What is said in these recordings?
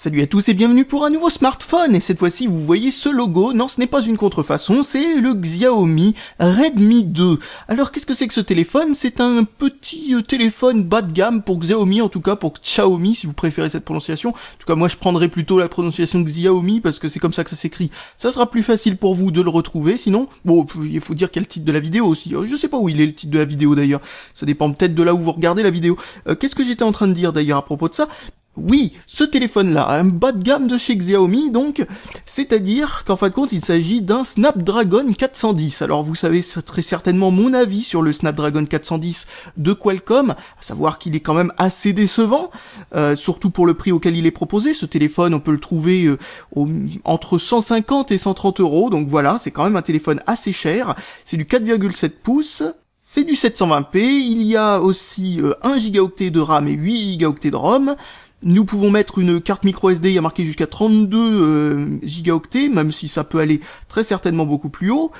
Salut à tous et bienvenue pour un nouveau smartphone, et cette fois-ci vous voyez ce logo, non ce n'est pas une contrefaçon, c'est le Xiaomi Redmi 2. Alors qu'est-ce que c'est que ce téléphone? C'est un petit téléphone bas de gamme pour Xiaomi, en tout cas pour Xiaomi si vous préférez cette prononciation. En tout cas moi je prendrais plutôt la prononciation Xiaomi parce que c'est comme ça que ça s'écrit. Ça sera plus facile pour vous de le retrouver, sinon, bon il faut dire quel titre de la vidéo aussi. Je sais pas où il est le titre de la vidéo d'ailleurs, ça dépend peut-être de là où vous regardez la vidéo. Qu'est-ce que j'étais en train de dire d'ailleurs à propos de ça? Oui, ce téléphone-là, un bas de gamme de chez Xiaomi, donc, c'est-à-dire qu'en fin de compte, il s'agit d'un Snapdragon 410. Alors, vous savez très certainement mon avis sur le Snapdragon 410 de Qualcomm, à savoir qu'il est quand même assez décevant, surtout pour le prix auquel il est proposé. Ce téléphone, on peut le trouver entre 150 et 130 euros, donc voilà, c'est quand même un téléphone assez cher. C'est du 4,7 pouces. C'est du 720p, il y a aussi 1 Go de RAM et 8 Go de ROM. Nous pouvons mettre une carte micro SD, il y a marqué jusqu'à 32 Go, même si ça peut aller très certainement beaucoup plus haut.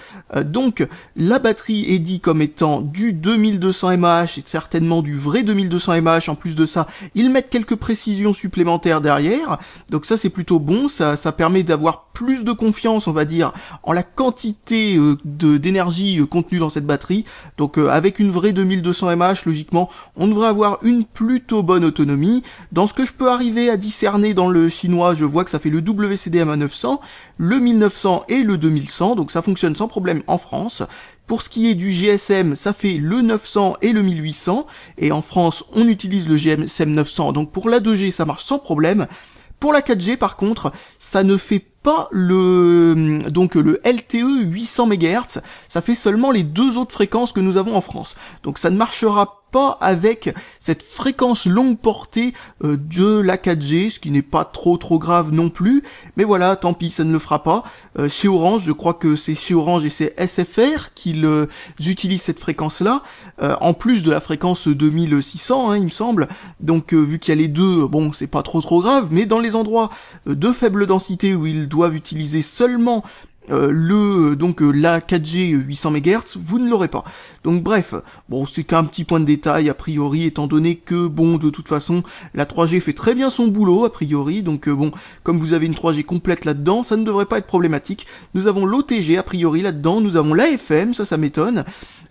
Donc la batterie est dit comme étant du 2200 mAh et certainement du vrai 2200 mAh. En plus de ça, ils mettent quelques précisions supplémentaires derrière. Donc ça c'est plutôt bon, ça permet d'avoir plus de confiance, on va dire, en la quantité d'énergie contenue dans cette batterie. Donc avec une vraie 2200 mAh, logiquement, on devrait avoir une plutôt bonne autonomie. Dans ce que je peux arriver à discerner dans le chinois, je vois que ça fait le WCDMA 900, le 1900 et le 2100, donc ça fonctionne sans problème en France. Pour ce qui est du GSM, ça fait le 900 et le 1800, et en France, on utilise le GSM 900, donc pour la 2G, ça marche sans problème. Pour la 4G, par contre, ça ne fait pas le LTE 800 MHz, ça fait seulement les deux autres fréquences que nous avons en France. Donc ça ne marchera pas avec cette fréquence longue portée de la 4G, ce qui n'est pas trop grave non plus, mais voilà, tant pis, ça ne le fera pas. Chez Orange, je crois que c'est chez Orange et c'est SFR qu'ils utilisent cette fréquence-là, en plus de la fréquence 2600, il me semble. Donc vu qu'il y a les deux, bon, c'est pas trop grave, mais dans les endroits de faible densité où ils doivent utiliser seulement la 4G 800 MHz, vous ne l'aurez pas. Donc bref, bon, c'est qu'un petit point de détail a priori, étant donné que, bon, de toute façon, la 3G fait très bien son boulot, a priori, donc bon, comme vous avez une 3G complète là-dedans, ça ne devrait pas être problématique. Nous avons l'OTG, a priori, là-dedans, nous avons l'AFM, ça m'étonne.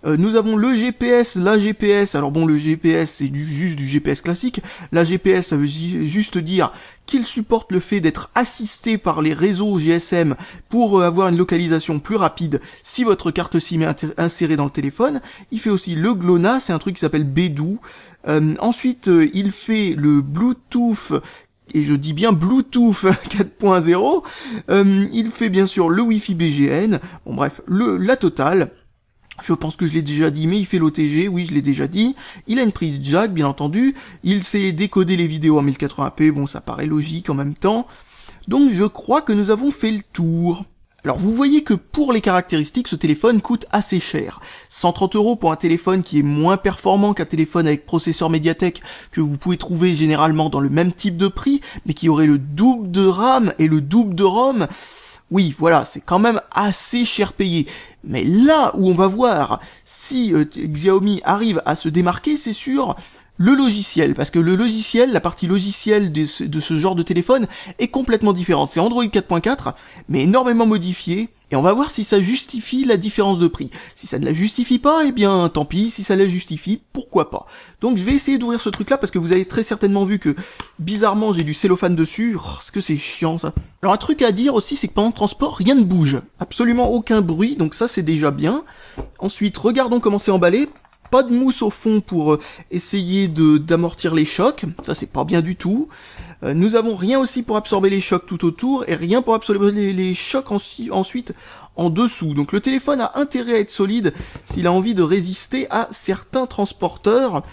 Nous avons le GPS, la GPS, alors bon, le GPS c'est juste du GPS classique, la GPS ça veut juste dire qu'il supporte le fait d'être assisté par les réseaux GSM pour avoir une localisation plus rapide si votre carte SIM est insérée dans le téléphone. Il fait aussi le GLONASS, c'est un truc qui s'appelle Beidou. Ensuite, il fait le Bluetooth, et je dis bien Bluetooth 4.0. Il fait bien sûr le Wi-Fi BGN, bon bref, la totale. Je pense que je l'ai déjà dit, mais il fait l'OTG, oui je l'ai déjà dit. Il a une prise jack, bien entendu. Il sait décoder les vidéos en 1080p, bon ça paraît logique en même temps. Donc je crois que nous avons fait le tour. Alors vous voyez que pour les caractéristiques, ce téléphone coûte assez cher. 130 € pour un téléphone qui est moins performant qu'un téléphone avec processeur Mediatek que vous pouvez trouver généralement dans le même type de prix, mais qui aurait le double de RAM et le double de ROM. Oui, voilà, c'est quand même assez cher payé. Mais là où on va voir si Xiaomi arrive à se démarquer, c'est sur le logiciel, parce que le logiciel, la partie logicielle de ce genre de téléphone est complètement différente. C'est Android 4.4, mais énormément modifié, et on va voir si ça justifie la différence de prix. Si ça ne la justifie pas, eh bien tant pis, si ça la justifie, pourquoi pas. Donc je vais essayer d'ouvrir ce truc là, parce que vous avez très certainement vu que, bizarrement, j'ai du cellophane dessus. Oh, est-ce que c'est chiant ça. Alors un truc à dire aussi, c'est que pendant le transport, rien ne bouge. Absolument aucun bruit, donc ça c'est déjà bien. Ensuite, regardons comment c'est emballé. Pas de mousse au fond pour essayer d'amortir les chocs, ça c'est pas bien du tout. Nous avons rien aussi pour absorber les chocs tout autour, et rien pour absorber les chocs ensuite en dessous. Donc le téléphone a intérêt à être solide s'il a envie de résister à certains transporteurs,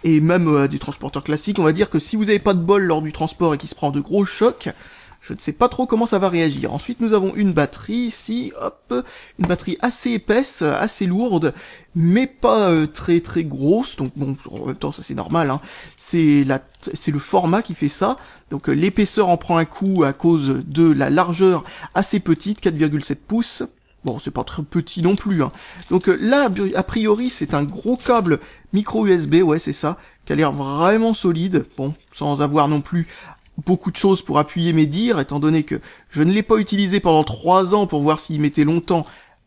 et même à des transporteurs classiques. On va dire que si vous n'avez pas de bol lors du transport et qu'il se prend de gros chocs, je ne sais pas trop comment ça va réagir. Ensuite, nous avons une batterie ici, hop, une batterie assez épaisse, assez lourde, mais pas très grosse. Donc bon, en même temps, ça c'est normal, hein. C'est le format qui fait ça. Donc l'épaisseur en prend un coup à cause de la largeur assez petite, 4,7 pouces. Bon, c'est pas très petit non plus, hein. Donc là, a priori, c'est un gros câble micro USB, ouais, c'est ça, qui a l'air vraiment solide. Bon, sans avoir non plus beaucoup de choses pour appuyer mes dires, étant donné que je ne l'ai pas utilisé pendant 3 ans pour voir s'il mettait longtemps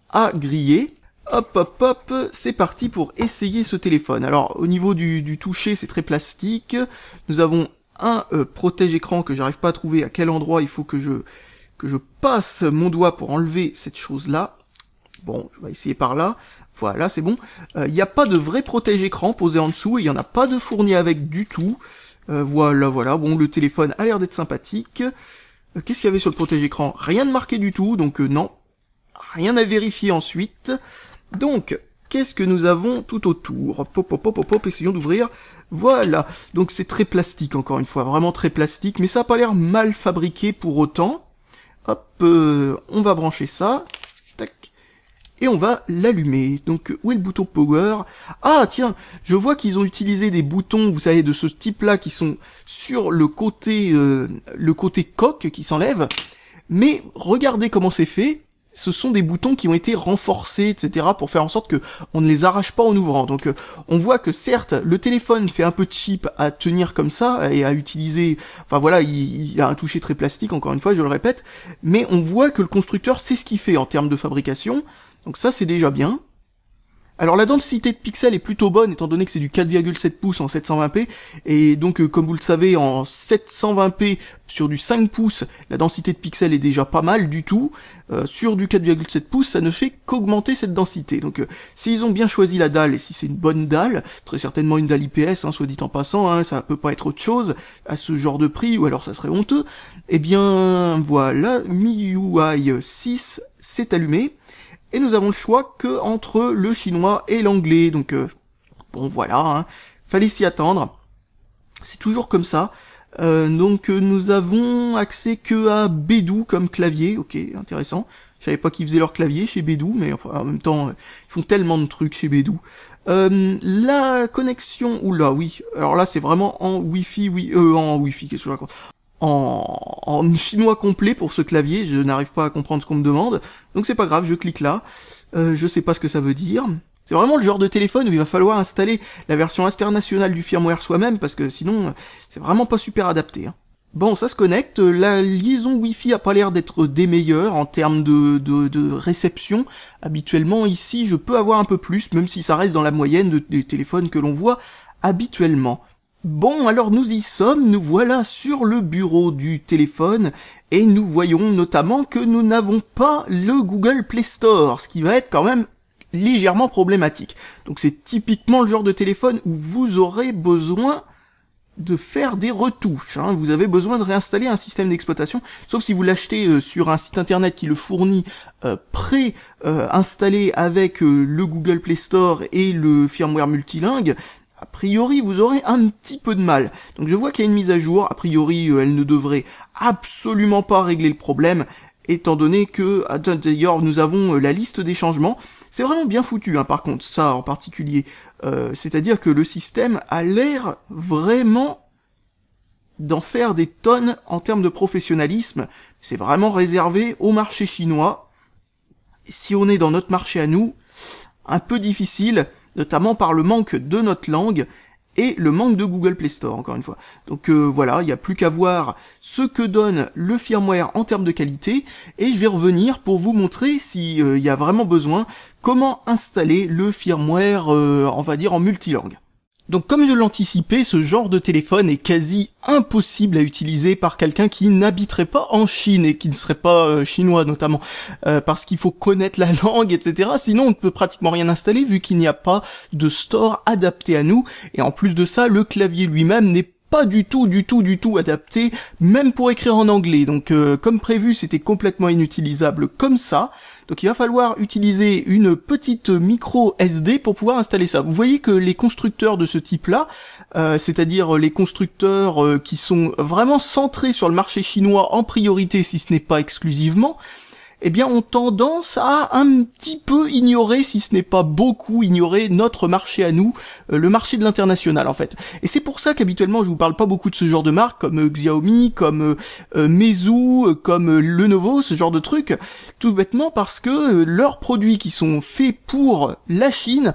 à griller. Hop, hop, hop, c'est parti pour essayer ce téléphone. Alors, au niveau du toucher, c'est très plastique. Nous avons un protège-écran que j'arrive pas à trouver à quel endroit il faut que je passe mon doigt pour enlever cette chose-là. Bon, je vais essayer par là. Voilà, c'est bon. Il n'y a pas de vrai protège-écran posé en dessous, et il n'y en a pas de fourni avec du tout. Voilà, voilà. Bon, le téléphone a l'air d'être sympathique. Qu'est-ce qu'il y avait sur le protège-écran? Rien de marqué du tout, donc non. Rien à vérifier ensuite. Donc, qu'est-ce que nous avons tout autour? Pop, pop, pop, pop, pop, essayons d'ouvrir. Voilà. Donc c'est très plastique, encore une fois. Vraiment très plastique, mais ça n'a pas l'air mal fabriqué pour autant. Hop, on va brancher ça. Tac. Et on va l'allumer. Donc, où est le bouton power? Ah, tiens, je vois qu'ils ont utilisé des boutons, vous savez, de ce type-là, qui sont sur le côté coque qui s'enlève. Mais regardez comment c'est fait. Ce sont des boutons qui ont été renforcés, etc., pour faire en sorte que on ne les arrache pas en ouvrant. Donc, on voit que certes, le téléphone fait un peu cheap à tenir comme ça et à utiliser. Enfin voilà, il a un toucher très plastique, encore une fois, je le répète. Mais on voit que le constructeur sait ce qu'il fait en termes de fabrication. Donc ça, c'est déjà bien. Alors la densité de pixels est plutôt bonne, étant donné que c'est du 4,7 pouces en 720p, et donc comme vous le savez, en 720p sur du 5 pouces, la densité de pixels est déjà pas mal du tout. Sur du 4,7 pouces, ça ne fait qu'augmenter cette densité. Donc s'ils ont bien choisi la dalle, et si c'est une bonne dalle, très certainement une dalle IPS, soit dit en passant, ça peut pas être autre chose à ce genre de prix, ou alors ça serait honteux, eh bien voilà, MIUI 6 s'est allumé. Et nous avons le choix que entre le chinois et l'anglais, donc bon voilà, fallait s'y attendre. C'est toujours comme ça. Donc nous avons accès que à Beidou comme clavier, ok, intéressant. Je savais pas qu'ils faisaient leur clavier chez Beidou, mais enfin, en même temps, ils font tellement de trucs chez Beidou. La connexion, oula, oui, alors là c'est vraiment en Wi-Fi, oui, en Wi-Fi, qu'est-ce que je raconte ? En chinois complet pour ce clavier, je n'arrive pas à comprendre ce qu'on me demande, donc c'est pas grave, je clique là, je sais pas ce que ça veut dire. C'est vraiment le genre de téléphone où il va falloir installer la version internationale du firmware soi-même, parce que sinon, c'est vraiment pas super adapté. Bon, ça se connecte, la liaison Wi-Fi a pas l'air d'être des meilleures en termes de réception. Habituellement, ici, je peux avoir un peu plus, même si ça reste dans la moyenne des téléphones que l'on voit habituellement. Bon, alors nous y sommes, nous voilà sur le bureau du téléphone, et nous voyons notamment que nous n'avons pas le Google Play Store, ce qui va être quand même légèrement problématique. Donc c'est typiquement le genre de téléphone où vous aurez besoin de faire des retouches, vous avez besoin de réinstaller un système d'exploitation, sauf si vous l'achetez sur un site internet qui le fournit pré-installé avec le Google Play Store et le firmware multilingue. A priori, vous aurez un petit peu de mal. Donc je vois qu'il y a une mise à jour. A priori, elle ne devrait absolument pas régler le problème, étant donné que, d'ailleurs, nous avons la liste des changements. C'est vraiment bien foutu, par contre, ça en particulier. C'est-à-dire que le système a l'air vraiment d'en faire des tonnes en termes de professionnalisme. C'est vraiment réservé au marché chinois. Et si on est dans notre marché à nous, un peu difficile, notamment par le manque de notre langue et le manque de Google Play Store, encore une fois. Donc voilà, il n'y a plus qu'à voir ce que donne le firmware en termes de qualité, et je vais revenir pour vous montrer s'il y a vraiment besoin, comment installer le firmware, on va dire, en multilangue. Donc comme je l'anticipais, ce genre de téléphone est quasi impossible à utiliser par quelqu'un qui n'habiterait pas en Chine et qui ne serait pas chinois notamment, parce qu'il faut connaître la langue, etc. Sinon on ne peut pratiquement rien installer vu qu'il n'y a pas de store adapté à nous, et en plus de ça, le clavier lui-même n'est pas du tout adapté, même pour écrire en anglais. Donc comme prévu, c'était complètement inutilisable comme ça. Donc il va falloir utiliser une petite micro SD pour pouvoir installer ça. Vous voyez que les constructeurs de ce type-là, c'est-à-dire les constructeurs qui sont vraiment centrés sur le marché chinois en priorité, si ce n'est pas exclusivement, eh bien ont tendance à un petit peu ignorer, si ce n'est pas beaucoup ignorer, notre marché à nous, le marché de l'international en fait. Et c'est pour ça qu'habituellement je vous parle pas beaucoup de ce genre de marques comme Xiaomi, comme Meizu, comme Lenovo, ce genre de trucs, tout bêtement parce que leurs produits qui sont faits pour la Chine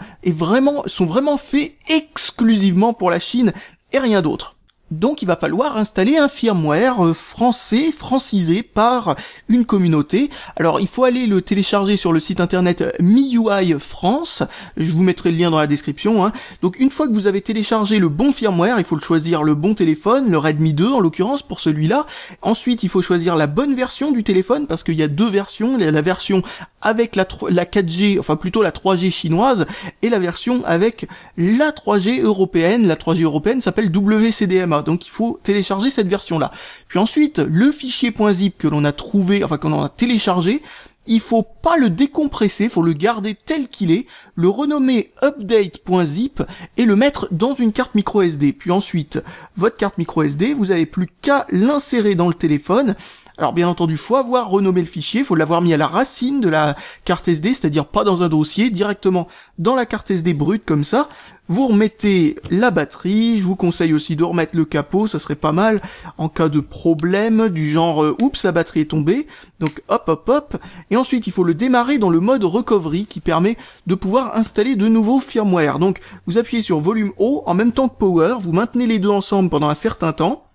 sont vraiment faits exclusivement pour la Chine et rien d'autre. Donc il va falloir installer un firmware français, francisé par une communauté. Alors il faut aller le télécharger sur le site internet MIUI France, je vous mettrai le lien dans la description. Hein. Donc une fois que vous avez téléchargé le bon firmware, il faut le choisir le bon téléphone, le Redmi 2 en l'occurrence pour celui-là. Ensuite il faut choisir la bonne version du téléphone parce qu'il y a deux versions, la version avec la 4G, enfin plutôt la 3G chinoise, et la version avec la 3G européenne. La 3G européenne s'appelle WCDMA. Donc il faut télécharger cette version-là. Puis ensuite, le fichier .zip que l'on a trouvé, enfin que l'on a téléchargé, il faut pas le décompresser, faut le garder tel qu'il est, le renommer update.zip et le mettre dans une carte micro SD. Puis ensuite, votre carte micro SD, vous avez plus qu'à l'insérer dans le téléphone. Alors bien entendu, faut avoir renommé le fichier, faut l'avoir mis à la racine de la carte SD, c'est-à-dire pas dans un dossier, directement dans la carte SD brute comme ça. Vous remettez la batterie, je vous conseille aussi de remettre le capot, ça serait pas mal en cas de problème du genre oups la batterie est tombée. Donc hop, et ensuite il faut le démarrer dans le mode recovery qui permet de pouvoir installer de nouveaux firmware. Donc vous appuyez sur volume haut en même temps que power, vous maintenez les deux ensemble pendant un certain temps,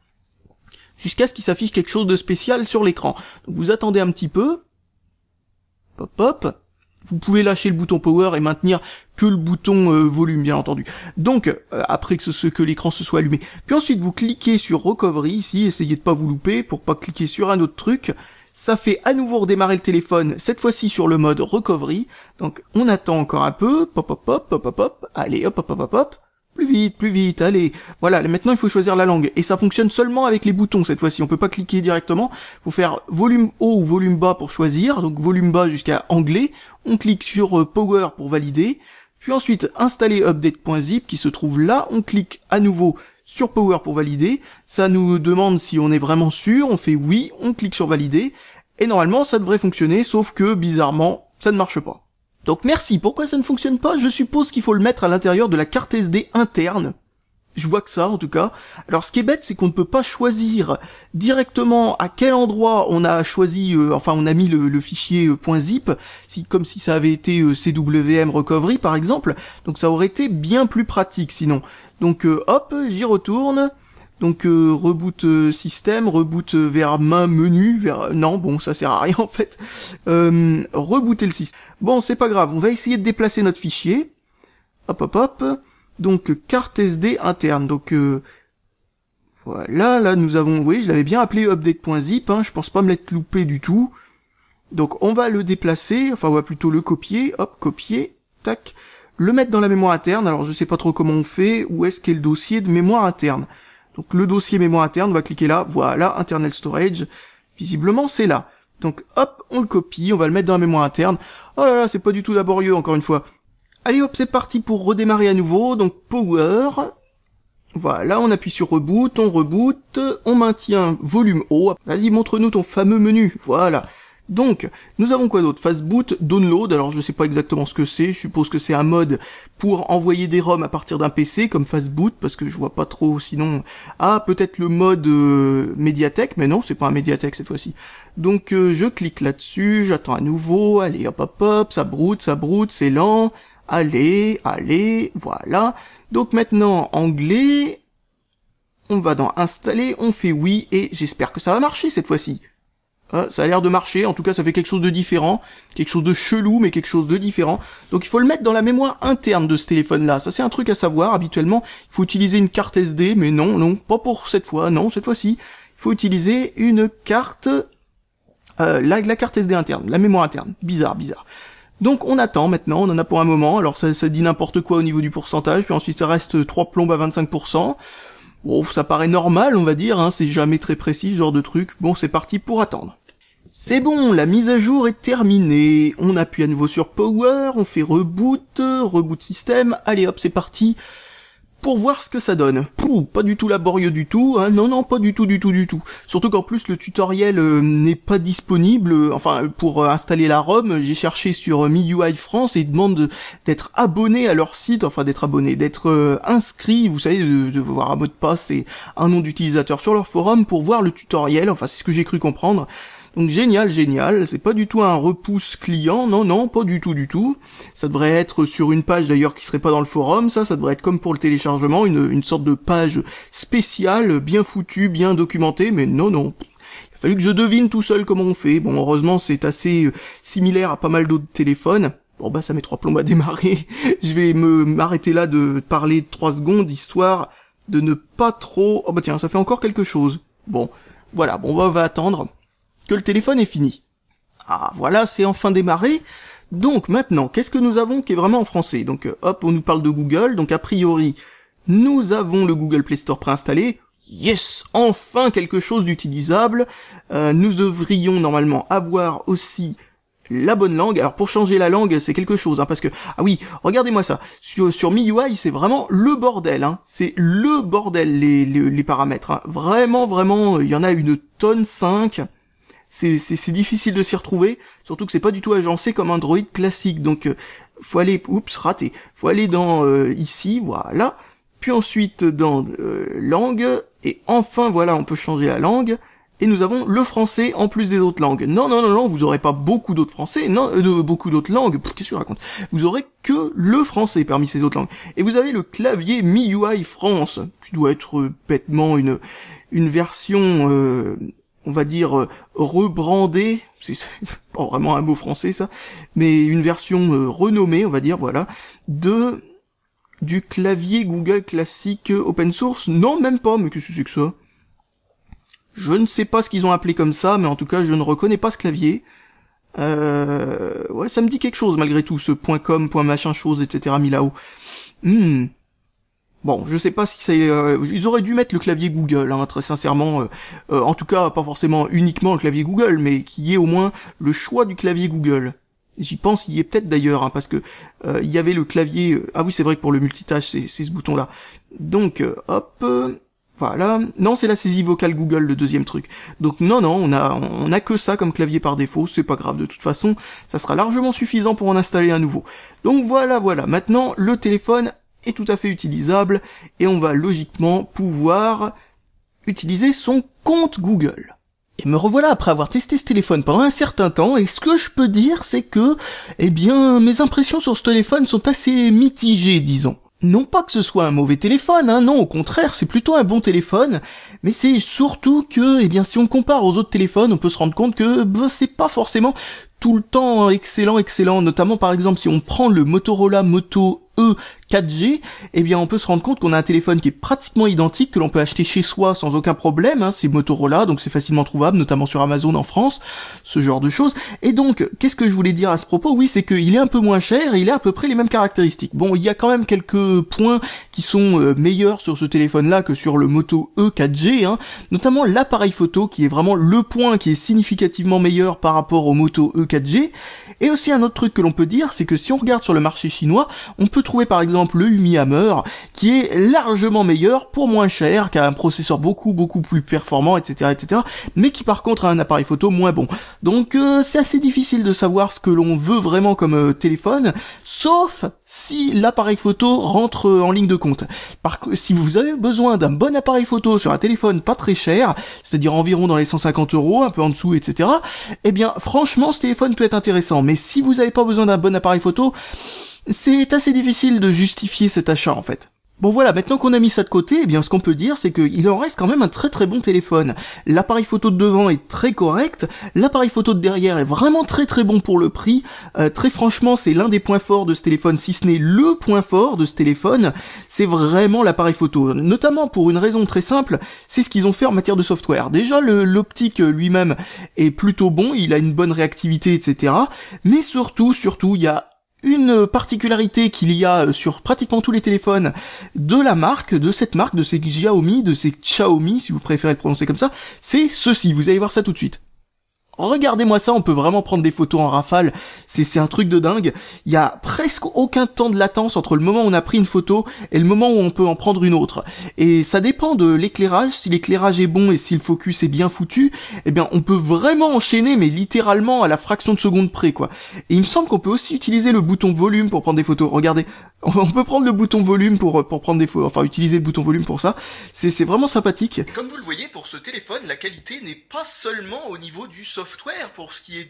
jusqu'à ce qu'il s'affiche quelque chose de spécial sur l'écran. Donc vous attendez un petit peu. Hop. Vous pouvez lâcher le bouton power et maintenir que le bouton volume, bien entendu. Donc, après que l'écran se soit allumé. Puis ensuite, vous cliquez sur recovery ici, essayez de pas vous louper pour pas cliquer sur un autre truc. Ça fait à nouveau redémarrer le téléphone, cette fois-ci sur le mode recovery. Donc, on attend encore un peu. Hop. Allez, hop. Plus vite, allez. Voilà, maintenant il faut choisir la langue. Et ça fonctionne seulement avec les boutons cette fois-ci. On peut pas cliquer directement. Faut faire volume haut ou volume bas pour choisir. Donc volume bas jusqu'à anglais. On clique sur power pour valider. Puis ensuite, installer update.zip qui se trouve là. On clique à nouveau sur power pour valider. Ça nous demande si on est vraiment sûr. On fait oui. On clique sur valider. Et normalement, ça devrait fonctionner. Sauf que, bizarrement, ça ne marche pas. Donc merci, pourquoi ça ne fonctionne pas? Je suppose qu'il faut le mettre à l'intérieur de la carte SD interne. Je vois que ça, en tout cas. Alors ce qui est bête, c'est qu'on ne peut pas choisir directement à quel endroit on a choisi, on a mis le fichier .zip, comme si ça avait été CWM Recovery par exemple. Donc ça aurait été bien plus pratique sinon. Donc hop, j'y retourne. Donc reboot système, reboot vers main menu, non bon ça sert à rien en fait. Rebooter le système. Bon c'est pas grave, on va essayer de déplacer notre fichier. Hop. Donc carte SD interne. Donc voilà, là nous avons, oui je l'avais bien appelé update.zip, hein, je pense pas me l'être loupé du tout. Donc on va le déplacer, enfin on va plutôt le copier, hop copier, tac, le mettre dans la mémoire interne. Alors je sais pas trop comment on fait, où est-ce qu'est le dossier de mémoire interne. Donc le dossier mémoire interne, on va cliquer là, voilà, internal storage, visiblement c'est là. Donc hop, on le copie, on va le mettre dans la mémoire interne. Oh là là, c'est pas du tout laborieux encore une fois. Allez hop, c'est parti pour redémarrer à nouveau, donc power. Voilà, on appuie sur reboot, on maintient volume haut. Vas-y, montre-nous ton fameux menu, voilà. Donc, nous avons quoi d'autre? Fastboot, download, alors je sais pas exactement ce que c'est, je suppose que c'est un mode pour envoyer des ROM à partir d'un PC, comme Fastboot, parce que je vois pas trop sinon... Ah, peut-être le mode médiathèque, mais non, c'est pas un médiathèque cette fois-ci. Donc je clique là-dessus, j'attends à nouveau, allez hop, ça broute, c'est lent, allez, voilà. Donc maintenant, anglais, on va dans installer, on fait oui, et j'espère que ça va marcher cette fois-ci. Ça a l'air de marcher, en tout cas ça fait quelque chose de différent, quelque chose de chelou mais quelque chose de différent. Donc il faut le mettre dans la mémoire interne de ce téléphone-là, ça c'est un truc à savoir, habituellement il faut utiliser une carte SD, mais non, pas pour cette fois, non, cette fois-ci, il faut utiliser une carte, la carte SD interne, la mémoire interne, bizarre. Donc on attend maintenant, on en a pour un moment, alors ça dit n'importe quoi au niveau du pourcentage, puis ensuite ça reste 3 plombes à 25%. Bon, ça paraît normal, on va dire, hein, c'est jamais très précis ce genre de truc. Bon, c'est parti pour attendre. C'est bon, la mise à jour est terminée. On appuie à nouveau sur Power, on fait reboot système. Allez hop, c'est parti pour voir ce que ça donne. Pouh, pas du tout laborieux du tout, hein. Non, pas du tout. Surtout qu'en plus le tutoriel n'est pas disponible. Enfin, pour installer la ROM, j'ai cherché sur MIUI France et ils demandent d'être abonné à leur site, enfin d'être inscrit, vous savez, de voir un mot de passe et un nom d'utilisateur sur leur forum pour voir le tutoriel. Enfin, c'est ce que j'ai cru comprendre. Donc génial, génial, c'est pas du tout un repousse client, non, pas du tout. Ça devrait être sur une page d'ailleurs qui serait pas dans le forum, ça devrait être comme pour le téléchargement, une sorte de page spéciale, bien foutue, bien documentée, mais non. Il a fallu que je devine tout seul comment on fait. Bon, heureusement, c'est assez similaire à pas mal d'autres téléphones. Bon bah ça met 3 plombs à démarrer. Je vais m'arrêter là de parler 3 secondes, histoire de ne pas trop... Oh bah tiens, ça fait encore quelque chose. Bon, voilà, on va attendre que le téléphone est fini. Ah, voilà, c'est enfin démarré. Donc maintenant, qu'est-ce que nous avons qui est vraiment en français? Donc hop, on nous parle de Google, donc a priori, nous avons le Google Play Store préinstallé. Yes, enfin quelque chose d'utilisable. Nous devrions normalement avoir aussi la bonne langue. Alors pour changer la langue, c'est quelque chose, parce que, ah oui, regardez-moi ça, sur MIUI, c'est vraiment le bordel, c'est le bordel, les paramètres, Vraiment, il y en a une tonne 5, c'est difficile de s'y retrouver, surtout que c'est pas du tout agencé comme Android classique, donc faut aller, raté, faut aller dans ici, voilà, puis ensuite dans langue, et enfin voilà, on peut changer la langue. Et nous avons le français en plus des autres langues. Non, vous aurez pas beaucoup d'autres français, beaucoup d'autres langues, qu'est-ce que je raconte? Vous aurez que le français parmi ces autres langues. Et vous avez le clavier MIUI France, qui doit être bêtement une version, on va dire, rebrandée, c'est pas vraiment un mot français ça, mais une version renommée, on va dire, voilà, du clavier Google classique open source. Non, même pas, mais qu'est-ce que c'est que ça? Je ne sais pas ce qu'ils ont appelé comme ça, mais en tout cas, je ne reconnais pas ce clavier. Ouais, ça me dit quelque chose, malgré tout, ce .com, .machin chose, etc. mis là-haut. Bon, je sais pas si c'est... ils auraient dû mettre le clavier Google, très sincèrement. En tout cas, pas forcément uniquement le clavier Google, mais qu'il y ait au moins le choix du clavier Google. J'y pense, il y est peut-être d'ailleurs, parce que il y avait le clavier... Ah oui, c'est vrai que pour le multitâche, c'est ce bouton-là. Donc, hop... Voilà. Non, c'est la saisie vocale Google, le deuxième truc. Donc non, on a que ça comme clavier par défaut, c'est pas grave, de toute façon, ça sera largement suffisant pour en installer un nouveau. Donc voilà. Maintenant, le téléphone est tout à fait utilisable, et on va logiquement pouvoir utiliser son compte Google. Et me revoilà après avoir testé ce téléphone pendant un certain temps, et ce que je peux dire, c'est que, mes impressions sur ce téléphone sont assez mitigées, disons. Non pas que ce soit un mauvais téléphone, non, au contraire, c'est plutôt un bon téléphone, mais c'est surtout que, si on compare aux autres téléphones, on peut se rendre compte que c'est pas forcément tout le temps excellent, notamment par exemple si on prend le Motorola Moto E 4G, on peut se rendre compte qu'on a un téléphone qui est pratiquement identique, que l'on peut acheter chez soi sans aucun problème, c'est Motorola, donc c'est facilement trouvable, notamment sur Amazon en France, ce genre de choses. Et donc, qu'est-ce que je voulais dire à ce propos? Oui, c'est qu'il est un peu moins cher et il a à peu près les mêmes caractéristiques. Bon, il y a quand même quelques points qui sont meilleurs sur ce téléphone-là que sur le Moto E 4G, notamment l'appareil photo qui est vraiment le point qui est significativement meilleur par rapport au Moto E 4G. Et aussi un autre truc que l'on peut dire, c'est que si on regarde sur le marché chinois, on peut trouver par exemple le Umi Hammer, qui est largement meilleur pour moins cher, qui a un processeur beaucoup plus performant, etc., mais qui par contre a un appareil photo moins bon. Donc c'est assez difficile de savoir ce que l'on veut vraiment comme téléphone, sauf si l'appareil photo rentre en ligne de compte. Si vous avez besoin d'un bon appareil photo sur un téléphone pas très cher, c'est-à-dire environ dans les 150 €, un peu en dessous, etc., franchement ce téléphone peut être intéressant. Mais si vous n'avez pas besoin d'un bon appareil photo, c'est assez difficile de justifier cet achat en fait. Bon voilà, maintenant qu'on a mis ça de côté, ce qu'on peut dire, c'est qu'il en reste quand même un très bon téléphone. L'appareil photo de devant est très correct, l'appareil photo de derrière est vraiment très bon pour le prix. Très franchement, c'est l'un des points forts de ce téléphone, si ce n'est le point fort de ce téléphone, c'est vraiment l'appareil photo. Notamment pour une raison très simple, c'est ce qu'ils ont fait en matière de software. Déjà, l'optique lui-même est plutôt bon, il a une bonne réactivité, etc. Mais surtout, il y a une particularité qu'il y a sur pratiquement tous les téléphones de la marque, de ces Xiaomi, de ces Xiaomi, si vous préférez le prononcer comme ça, c'est ceci, vous allez voir ça tout de suite. Regardez-moi ça, on peut vraiment prendre des photos en rafale, c'est un truc de dingue. Il y a presque aucun temps de latence entre le moment où on a pris une photo et le moment où on peut en prendre une autre. Et ça dépend de l'éclairage, si l'éclairage est bon et si le focus est bien foutu, on peut vraiment enchaîner, mais littéralement à la fraction de seconde près, quoi. Et il me semble qu'on peut aussi utiliser le bouton volume pour prendre des photos. Regardez, on peut prendre le bouton volume pour prendre des photos, enfin utiliser le bouton volume pour ça. C'est vraiment sympathique. Et comme vous le voyez, pour ce téléphone, la qualité n'est pas seulement au niveau du software. software pour ce qui est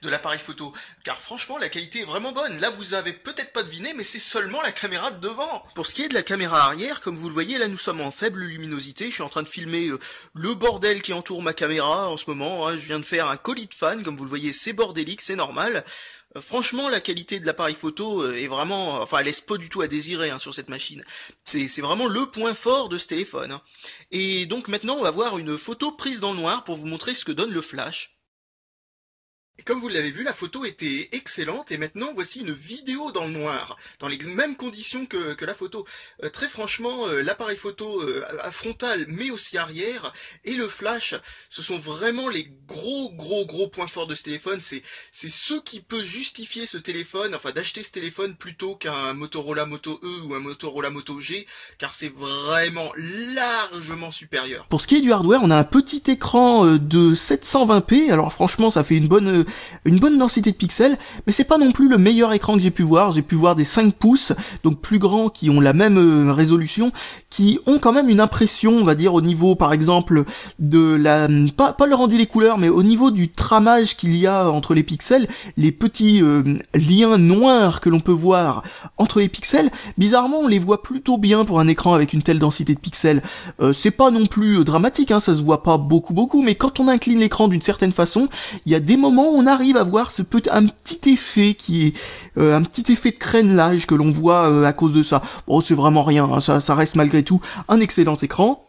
de l'appareil photo, car franchement la qualité est vraiment bonne. Là vous avez peut-être pas deviné, mais c'est seulement la caméra de devant. Pour ce qui est de la caméra arrière, comme vous le voyez, là nous sommes en faible luminosité. Je suis en train de filmer le bordel qui entoure ma caméra en ce moment. Je viens de faire un colis de fan, comme vous le voyez, c'est bordélique, c'est normal. Franchement, la qualité de l'appareil photo est vraiment... Enfin, elle laisse pas du tout à désirer sur cette machine. C'est vraiment le point fort de ce téléphone. Et donc maintenant, on va voir une photo prise dans le noir pour vous montrer ce que donne le flash. Et comme vous l'avez vu, la photo était excellente et maintenant voici une vidéo dans le noir, dans les mêmes conditions que la photo. Très franchement, l'appareil photo frontal mais aussi arrière et le flash, ce sont vraiment les gros points forts de ce téléphone. C'est ce qui peut justifier ce téléphone, enfin d'acheter ce téléphone plutôt qu'un Motorola Moto E ou un Motorola Moto G, car c'est vraiment largement supérieur. Pour ce qui est du hardware, on a un petit écran de 720p, alors franchement ça fait une bonne densité de pixels, mais c'est pas non plus le meilleur écran que j'ai pu voir. J'ai pu voir des 5 pouces, donc plus grands, qui ont la même résolution, qui ont quand même une impression, on va dire, au niveau, par exemple, de la... Pas le rendu des couleurs, mais au niveau du tramage qu'il y a entre les pixels, les petits liens noirs que l'on peut voir entre les pixels, bizarrement, on les voit plutôt bien pour un écran avec une telle densité de pixels. C'est pas non plus dramatique, ça se voit pas beaucoup, mais quand on incline l'écran d'une certaine façon, il y a des moments où on arrive à voir un petit effet qui est un petit effet de crénelage que l'on voit à cause de ça. Bon, c'est vraiment rien, ça reste malgré tout un excellent écran.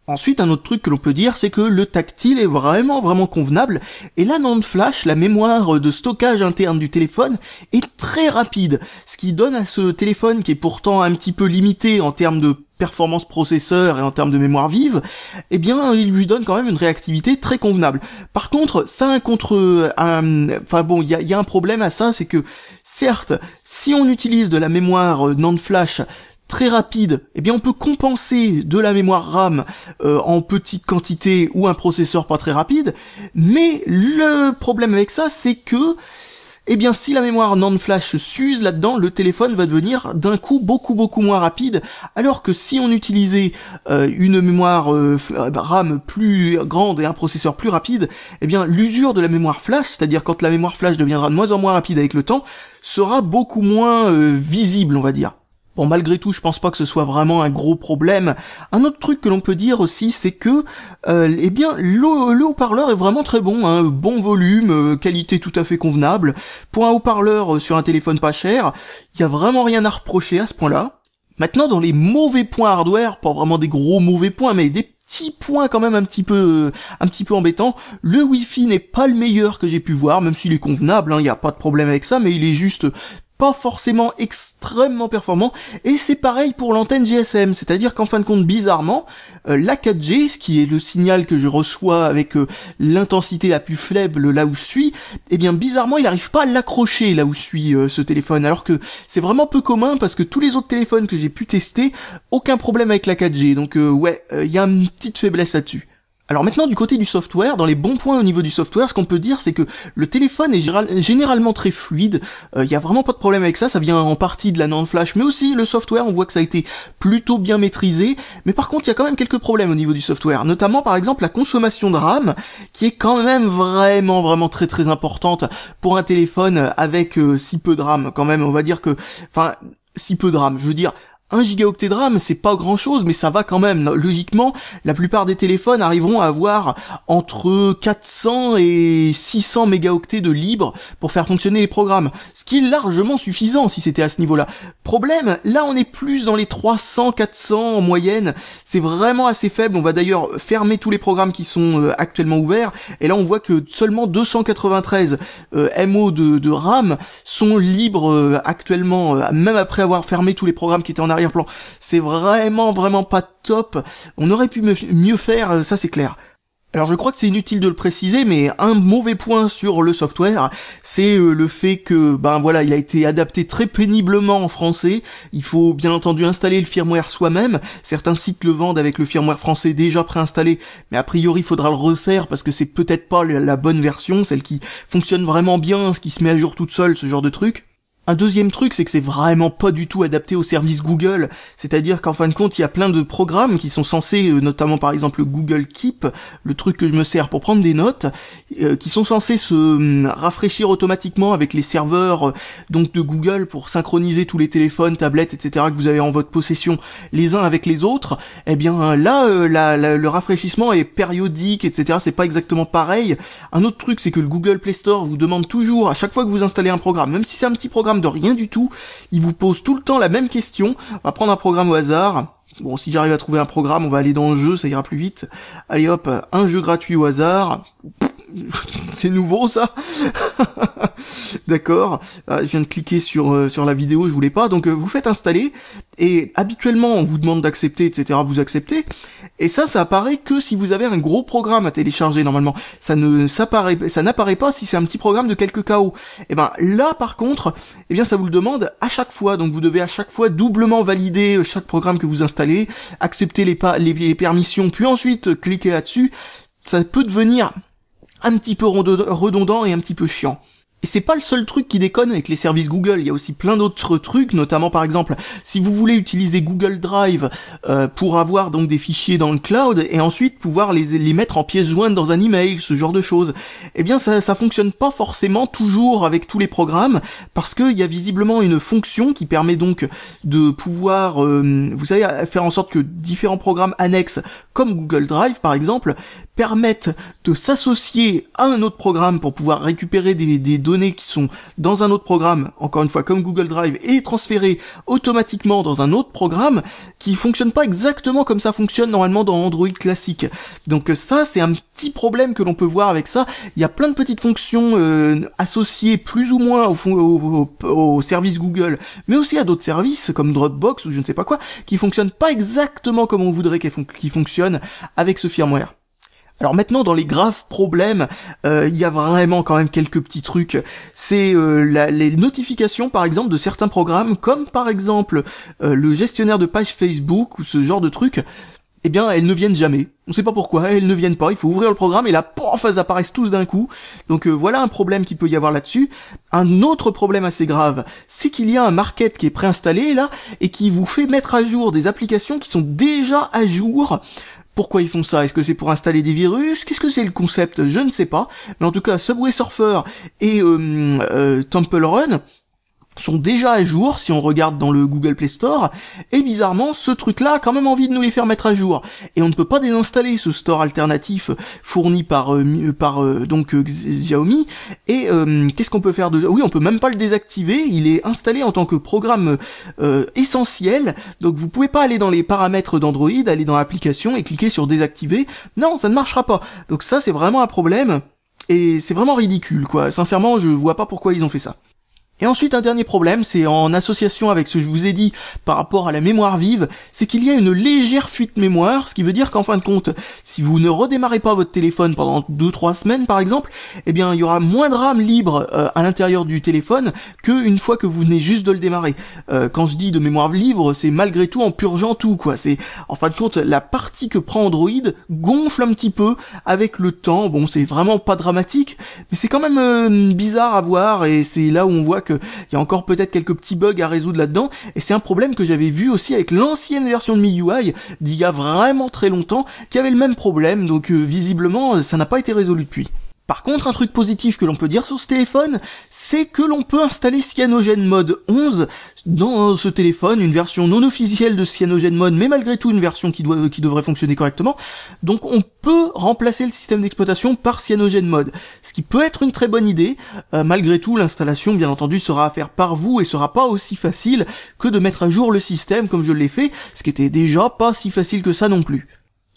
Ensuite, un autre truc que l'on peut dire, c'est que le tactile est vraiment convenable, et la NAND flash, la mémoire de stockage interne du téléphone, est très rapide, ce qui donne à ce téléphone, qui est pourtant un petit peu limité en termes de performance processeur et en termes de mémoire vive, eh bien, il lui donne quand même une réactivité très convenable. Par contre, ça il y a un problème à ça, c'est que, certes, si on utilise de la mémoire NAND flash très rapide, eh bien on peut compenser de la mémoire RAM en petite quantité ou un processeur pas très rapide, mais le problème avec ça, c'est que eh bien si la mémoire NAND flash s'use là-dedans, le téléphone va devenir d'un coup beaucoup moins rapide, alors que si on utilisait une mémoire RAM plus grande et un processeur plus rapide, eh bien l'usure de la mémoire flash, c'est-à-dire quand la mémoire flash deviendra de moins en moins rapide avec le temps, sera beaucoup moins visible, on va dire. Bon, malgré tout, je pense pas que ce soit vraiment un gros problème. Un autre truc que l'on peut dire aussi, c'est que, eh bien, le haut-parleur est vraiment très bon, bon volume, qualité tout à fait convenable. Pour un haut-parleur sur un téléphone pas cher, il y a vraiment rien à reprocher à ce point-là. Maintenant, dans les mauvais points hardware, pas vraiment des gros mauvais points, mais des petits points quand même un petit peu embêtants, le Wi-Fi n'est pas le meilleur que j'ai pu voir, même s'il est convenable, il y a pas de problème avec ça, mais il est juste pas forcément extrêmement performant, et c'est pareil pour l'antenne GSM, c'est-à-dire qu'en fin de compte, bizarrement, la 4G, ce qui est le signal que je reçois avec l'intensité la plus faible là où je suis, eh bien bizarrement il n'arrive pas à l'accrocher là où je suis ce téléphone, alors que c'est vraiment peu commun parce que tous les autres téléphones que j'ai pu tester, aucun problème avec la 4G, donc il y a une petite faiblesse là-dessus. Alors maintenant, du côté du software, dans les bons points au niveau du software, ce qu'on peut dire, c'est que le téléphone est généralement très fluide, y a vraiment pas de problème avec ça, ça vient en partie de la NAND flash, mais aussi le software, on voit que ça a été plutôt bien maîtrisé, mais par contre, il y a quand même quelques problèmes au niveau du software, notamment par exemple la consommation de RAM, qui est quand même vraiment très importante pour un téléphone avec si peu de RAM, quand même, on va dire que, enfin, si peu de RAM, je veux dire, 1 gigaoctet de RAM, c'est pas grand chose, mais ça va quand même. Logiquement, la plupart des téléphones arriveront à avoir entre 400 et 600 mégaoctets de libre pour faire fonctionner les programmes. Ce qui est largement suffisant si c'était à ce niveau-là. Problème, là on est plus dans les 300, 400 en moyenne. C'est vraiment assez faible. On va d'ailleurs fermer tous les programmes qui sont actuellement ouverts. Et là on voit que seulement 293 MO de RAM sont libres actuellement, même après avoir fermé tous les programmes qui étaient en arrière-plan. C'est vraiment pas top. On aurait pu mieux faire, ça c'est clair. Alors je crois que c'est inutile de le préciser, mais un mauvais point sur le software, c'est le fait que, il a été adapté très péniblement en français. Il faut bien entendu installer le firmware soi-même. Certains sites le vendent avec le firmware français déjà préinstallé, mais a priori il faudra le refaire parce que c'est peut-être pas la bonne version, celle qui fonctionne vraiment bien, ce qui se met à jour toute seule, ce genre de truc. Un deuxième truc, c'est que c'est vraiment pas du tout adapté au service Google, c'est-à-dire qu'en fin de compte, il y a plein de programmes qui sont censés, notamment par exemple Google Keep, le truc que je me sers pour prendre des notes, qui sont censés se rafraîchir automatiquement avec les serveurs donc de Google pour synchroniser tous les téléphones, tablettes, etc. que vous avez en votre possession les uns avec les autres. Eh bien là, le rafraîchissement est périodique, etc. C'est pas exactement pareil. Un autre truc, c'est que le Google Play Store vous demande toujours, à chaque fois que vous installez un programme, même si c'est un petit programme de rien du tout, il vous pose tout le temps la même question. On va prendre un programme au hasard. Bon, si j'arrive à trouver un programme, on va aller dans le jeu, ça ira plus vite. Allez hop, un jeu gratuit au hasard. C'est nouveau ça. D'accord. Je viens de cliquer sur la vidéo, je voulais pas. Donc vous faites installer et habituellement on vous demande d'accepter, etc. Vous acceptez. Et ça apparaît que si vous avez un gros programme à télécharger normalement. Ça n'apparaît pas si c'est un petit programme de quelques KO. Et ben là par contre, eh bien ça vous le demande à chaque fois. Donc vous devez à chaque fois doublement valider chaque programme que vous installez, accepter les permissions, puis ensuite cliquer là-dessus. Ça peut devenir un petit peu redondant et un petit peu chiant. Et c'est pas le seul truc qui déconne avec les services Google, il y a aussi plein d'autres trucs, notamment par exemple, si vous voulez utiliser Google Drive pour avoir donc des fichiers dans le cloud et ensuite pouvoir les mettre en pièce jointe dans un email, ce genre de choses, eh bien ça fonctionne pas forcément toujours avec tous les programmes, parce qu'il y a visiblement une fonction qui permet donc de pouvoir, vous savez, faire en sorte que différents programmes annexes, comme Google Drive par exemple, permettent de s'associer à un autre programme pour pouvoir récupérer des données qui sont dans un autre programme, encore une fois comme Google Drive, et transférer automatiquement dans un autre programme qui fonctionne pas exactement comme ça fonctionne normalement dans Android classique. Donc ça, c'est un petit problème que l'on peut voir avec ça. Il y a plein de petites fonctions associées plus ou moins au service Google, mais aussi à d'autres services comme Dropbox ou je ne sais pas quoi, qui fonctionnent pas exactement comme on voudrait qu'ils fonctionnent avec ce firmware. Alors maintenant, dans les graves problèmes, il y a vraiment quand même quelques petits trucs. C'est les notifications, par exemple, de certains programmes, comme par exemple le gestionnaire de page Facebook ou ce genre de trucs. Eh bien, elles ne viennent jamais. On sait pas pourquoi, elles ne viennent pas. Il faut ouvrir le programme et là, pof, elles apparaissent tous d'un coup. Donc voilà un problème qu'il peut y avoir là-dessus. Un autre problème assez grave, c'est qu'il y a un market qui est préinstallé là et qui vous fait mettre à jour des applications qui sont déjà à jour. Pourquoi ils font ça? Est-ce que c'est pour installer des virus? Qu'est-ce que c'est le concept? Je ne sais pas. Mais en tout cas, Subway Surfer et Temple Run sont déjà à jour si on regarde dans le Google Play Store, et bizarrement ce truc là a quand même envie de nous les faire mettre à jour, et on ne peut pas désinstaller ce store alternatif fourni par Xiaomi. Et qu'est-ce qu'on peut faire de... Oui, on peut même pas le désactiver, il est installé en tant que programme essentiel, donc vous pouvez pas aller dans les paramètres d'Android, aller dans l'application et cliquer sur désactiver. Non, ça ne marchera pas. Donc ça, c'est vraiment un problème, et c'est vraiment ridicule quoi. Sincèrement, je vois pas pourquoi ils ont fait ça. Et ensuite, un dernier problème, c'est en association avec ce que je vous ai dit par rapport à la mémoire vive, c'est qu'il y a une légère fuite mémoire, ce qui veut dire qu'en fin de compte, si vous ne redémarrez pas votre téléphone pendant 2-3 semaines par exemple, eh bien il y aura moins de RAM libre à l'intérieur du téléphone qu'une fois que vous venez juste de le démarrer. Quand je dis de mémoire libre, c'est malgré tout en purgeant tout, quoi. C'est en fin de compte la partie que prend Android gonfle un petit peu avec le temps. Bon, c'est vraiment pas dramatique, mais c'est quand même bizarre à voir, et c'est là où on voit que il y a encore peut-être quelques petits bugs à résoudre là-dedans, et c'est un problème que j'avais vu aussi avec l'ancienne version de MIUI d'il y a vraiment très longtemps, qui avait le même problème, donc visiblement ça n'a pas été résolu depuis. Par contre, un truc positif que l'on peut dire sur ce téléphone, c'est que l'on peut installer CyanogenMod 11 dans ce téléphone, une version non officielle de CyanogenMod, mais malgré tout une version qui devrait fonctionner correctement. Donc on peut remplacer le système d'exploitation par CyanogenMod, ce qui peut être une très bonne idée. Malgré tout, l'installation, bien entendu, sera à faire par vous et sera pas aussi facile que de mettre à jour le système comme je l'ai fait, ce qui était déjà pas si facile que ça non plus.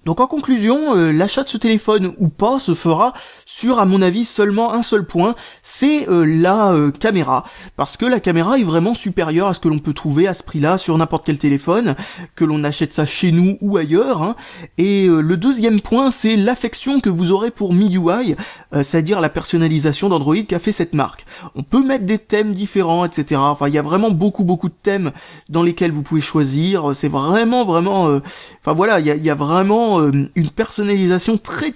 Donc en conclusion, l'achat de ce téléphone ou pas se fera sur, à mon avis, seulement un seul point, c'est la caméra. Parce que la caméra est vraiment supérieure à ce que l'on peut trouver à ce prix-là sur n'importe quel téléphone, que l'on achète ça chez nous ou ailleurs. Hein. Et le deuxième point, c'est l'affection que vous aurez pour MIUI, c'est-à-dire la personnalisation d'Android qu'a fait cette marque. On peut mettre des thèmes différents, etc. Enfin, il y a vraiment beaucoup de thèmes dans lesquels vous pouvez choisir. C'est vraiment... Enfin voilà, il y a vraiment une personnalisation très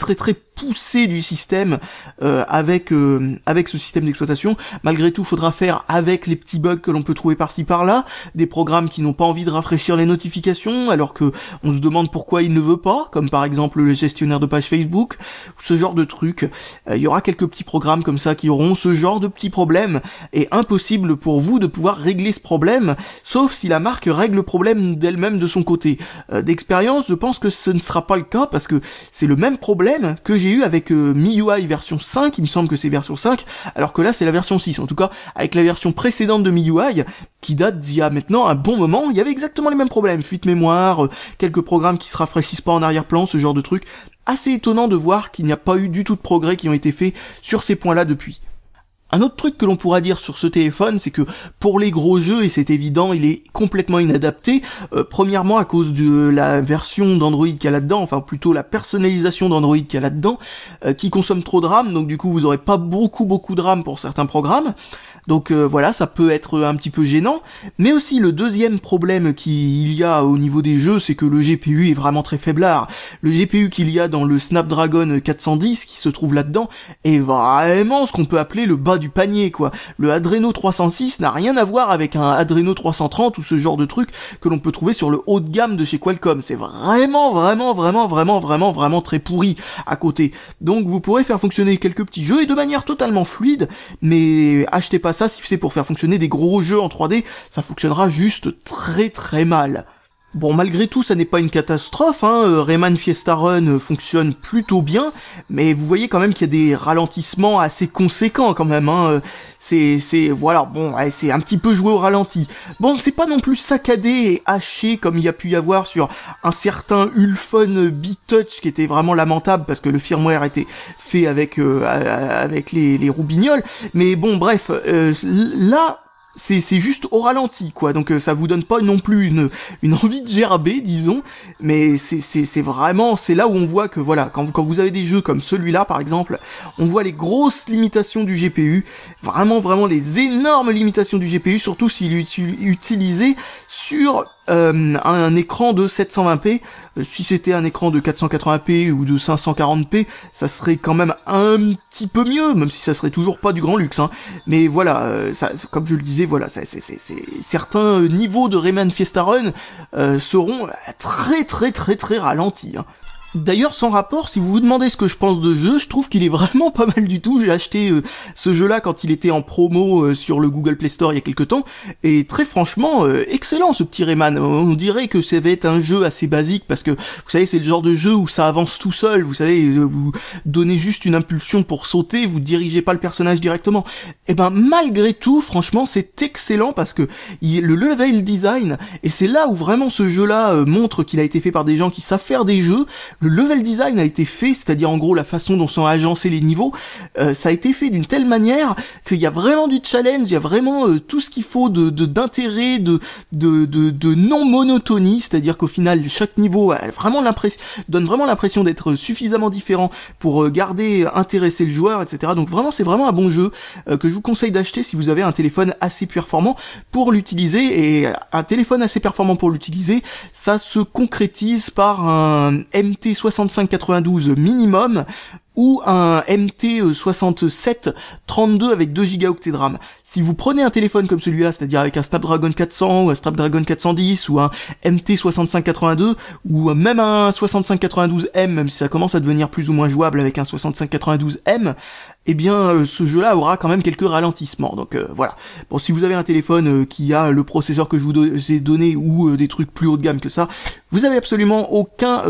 poussée du système avec ce système d'exploitation. Malgré tout, faudra faire avec les petits bugs que l'on peut trouver par-ci par-là, des programmes qui n'ont pas envie de rafraîchir les notifications alors que on se demande pourquoi il ne veut pas, comme par exemple le gestionnaire de page Facebook, ce genre de truc. Il y aura quelques petits programmes comme ça qui auront ce genre de petits problèmes, et impossible pour vous de pouvoir régler ce problème, sauf si la marque règle le problème d'elle-même de son côté. D'expérience, je pense que ce ne sera pas le cas, parce que c'est le même problème que j'ai eu avec MIUI version 5, il me semble que c'est version 5, alors que là c'est la version 6. En tout cas, avec la version précédente de MIUI, qui date d'il y a maintenant un bon moment, il y avait exactement les mêmes problèmes, fuite mémoire, quelques programmes qui se rafraîchissent pas en arrière-plan, ce genre de truc. Assez étonnant de voir qu'il n'y a pas eu du tout de progrès qui ont été faits sur ces points-là depuis. Un autre truc que l'on pourra dire sur ce téléphone, c'est que pour les gros jeux, et c'est évident, il est complètement inadapté, premièrement à cause de la version d'Android qu'il y a là-dedans, enfin plutôt la personnalisation d'Android qu'il y a là-dedans, qui consomme trop de RAM, donc du coup vous aurez pas beaucoup de RAM pour certains programmes. Donc voilà, ça peut être un petit peu gênant, mais aussi le deuxième problème qu'il y a au niveau des jeux, c'est que le GPU est vraiment très faiblard. Le GPU qu'il y a dans le Snapdragon 410 qui se trouve là-dedans est vraiment ce qu'on peut appeler le bas du panier, quoi. Le Adreno 306 n'a rien à voir avec un Adreno 330 ou ce genre de truc que l'on peut trouver sur le haut de gamme de chez Qualcomm. C'est vraiment très pourri à côté. Donc vous pourrez faire fonctionner quelques petits jeux et de manière totalement fluide, mais achetez pas ça si c'est pour faire fonctionner des gros jeux en 3D, ça fonctionnera juste très mal. Bon, malgré tout, ça n'est pas une catastrophe, hein. Rayman Fiesta Run fonctionne plutôt bien, mais vous voyez quand même qu'il y a des ralentissements assez conséquents quand même, hein. Voilà, bon, ouais, c'est un petit peu joué au ralenti. Bon, c'est pas non plus saccadé et haché comme il y a pu y avoir sur un certain Ulfone B-Touch qui était vraiment lamentable parce que le firmware était fait avec les roubignoles, mais bon, bref, là, c'est juste au ralenti, quoi, donc ça vous donne pas non plus une envie de gerber, disons, mais c'est vraiment, c'est là où on voit que, voilà, quand vous avez des jeux comme celui-là, par exemple, on voit les grosses limitations du GPU, vraiment les énormes limitations du GPU, surtout s'il est utilisé sur un écran de 720p. Si c'était un écran de 480p ou de 540p, ça serait quand même un petit peu mieux, même si ça serait toujours pas du grand luxe, hein. Mais voilà, ça, comme je le disais, voilà, c'est certains niveaux de Rayman Fiesta Run seront très ralentis, hein. D'ailleurs, sans rapport, si vous vous demandez ce que je pense de jeu, je trouve qu'il est vraiment pas mal du tout. J'ai acheté ce jeu-là quand il était en promo sur le Google Play Store il y a quelques temps, et très franchement, excellent ce petit Rayman. On dirait que ça va être un jeu assez basique, parce que, vous savez, c'est le genre de jeu où ça avance tout seul, vous savez, vous donnez juste une impulsion pour sauter, vous dirigez pas le personnage directement. Et ben, malgré tout, franchement, c'est excellent, parce que le level design, et c'est là où vraiment ce jeu-là montre qu'il a été fait par des gens qui savent faire des jeux. Le level design a été fait, c'est-à-dire en gros la façon dont sont agencés les niveaux, ça a été fait d'une telle manière qu'il y a vraiment du challenge, il y a vraiment tout ce qu'il faut d'intérêt, de non monotonie, c'est-à-dire qu'au final chaque niveau a vraiment donne vraiment l'impression d'être suffisamment différent pour garder, intéresser le joueur, etc. Donc vraiment c'est vraiment un bon jeu que je vous conseille d'acheter si vous avez un téléphone assez performant pour l'utiliser, et un téléphone assez performant pour l'utiliser, ça se concrétise par un MT6592 minimum ou un MT6732 avec 2 Go de RAM. Si vous prenez un téléphone comme celui-là, c'est-à-dire avec un Snapdragon 400 ou un Snapdragon 410 ou un MT6582 ou même un 6592M, même si ça commence à devenir plus ou moins jouable avec un 6592M, eh bien ce jeu-là aura quand même quelques ralentissements. Donc voilà. Bon, si vous avez un téléphone qui a le processeur que je vous ai donné ou des trucs plus haut de gamme que ça, vous avez absolument aucun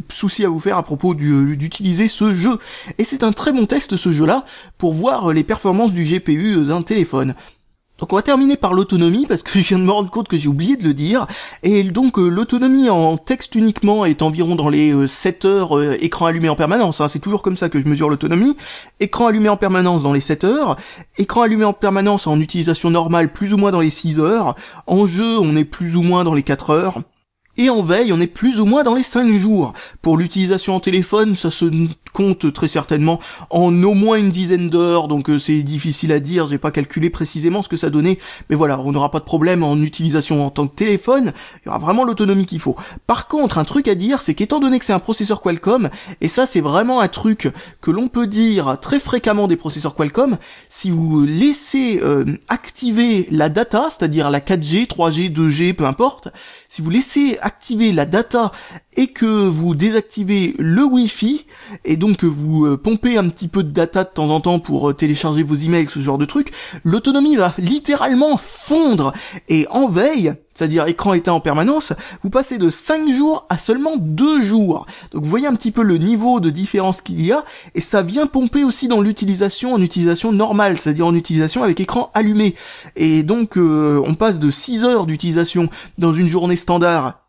souci à vous faire à propos d'utiliser ce jeu. Et c'est un très bon test, ce jeu-là, pour voir les performances du GPU d'un téléphone. Donc on va terminer par l'autonomie, parce que je viens de me rendre compte que j'ai oublié de le dire, et donc l'autonomie en texte uniquement est environ dans les 7 heures, écran allumé en permanence, hein, c'est toujours comme ça que je mesure l'autonomie, écran allumé en permanence dans les 7 heures, écran allumé en permanence en utilisation normale plus ou moins dans les 6 heures, en jeu on est plus ou moins dans les 4 heures, et en veille, on est plus ou moins dans les 5 jours. Pour l'utilisation en téléphone, ça se compte très certainement en au moins une dizaine d'heures, donc c'est difficile à dire, j'ai pas calculé précisément ce que ça donnait, mais voilà, on n'aura pas de problème en utilisation en tant que téléphone, il y aura vraiment l'autonomie qu'il faut. Par contre, un truc à dire, c'est qu'étant donné que c'est un processeur Qualcomm, et ça c'est vraiment un truc que l'on peut dire très fréquemment des processeurs Qualcomm, si vous laissez activer la data, c'est-à-dire la 4G, 3G, 2G, peu importe, si vous laissez activer la data et que vous désactivez le Wi-Fi, et donc que vous pompez un petit peu de data de temps en temps pour télécharger vos emails, ce genre de truc, l'autonomie va littéralement fondre. Et en veille, c'est-à-dire écran éteint en permanence, vous passez de 5 jours à seulement 2 jours. Donc vous voyez un petit peu le niveau de différence qu'il y a, et ça vient pomper aussi dans l'utilisation, en utilisation normale, c'est-à-dire en utilisation avec écran allumé. Et donc on passe de 6 heures d'utilisation dans une journée standard.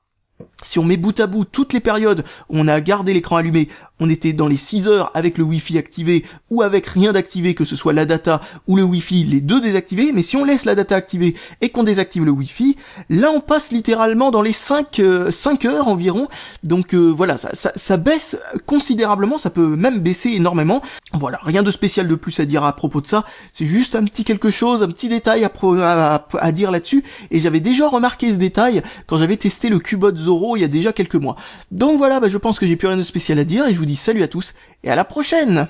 Si on met bout à bout toutes les périodes où on a gardé l'écran allumé, on était dans les 6 heures avec le Wi-Fi activé ou avec rien d'activé, que ce soit la data ou le Wi-Fi, les deux désactivés. Mais si on laisse la data activée et qu'on désactive le Wi-Fi, là on passe littéralement dans les 5 heures environ. Donc voilà, ça baisse considérablement, ça peut même baisser énormément. Voilà, rien de spécial de plus à dire à propos de ça, c'est juste un petit quelque chose, un petit détail à dire là-dessus. Et j'avais déjà remarqué ce détail quand j'avais testé le Cubot Zoro il y a déjà quelques mois. Donc voilà, je pense que j'ai plus rien de spécial à dire et je vous dis salut à tous et à la prochaine.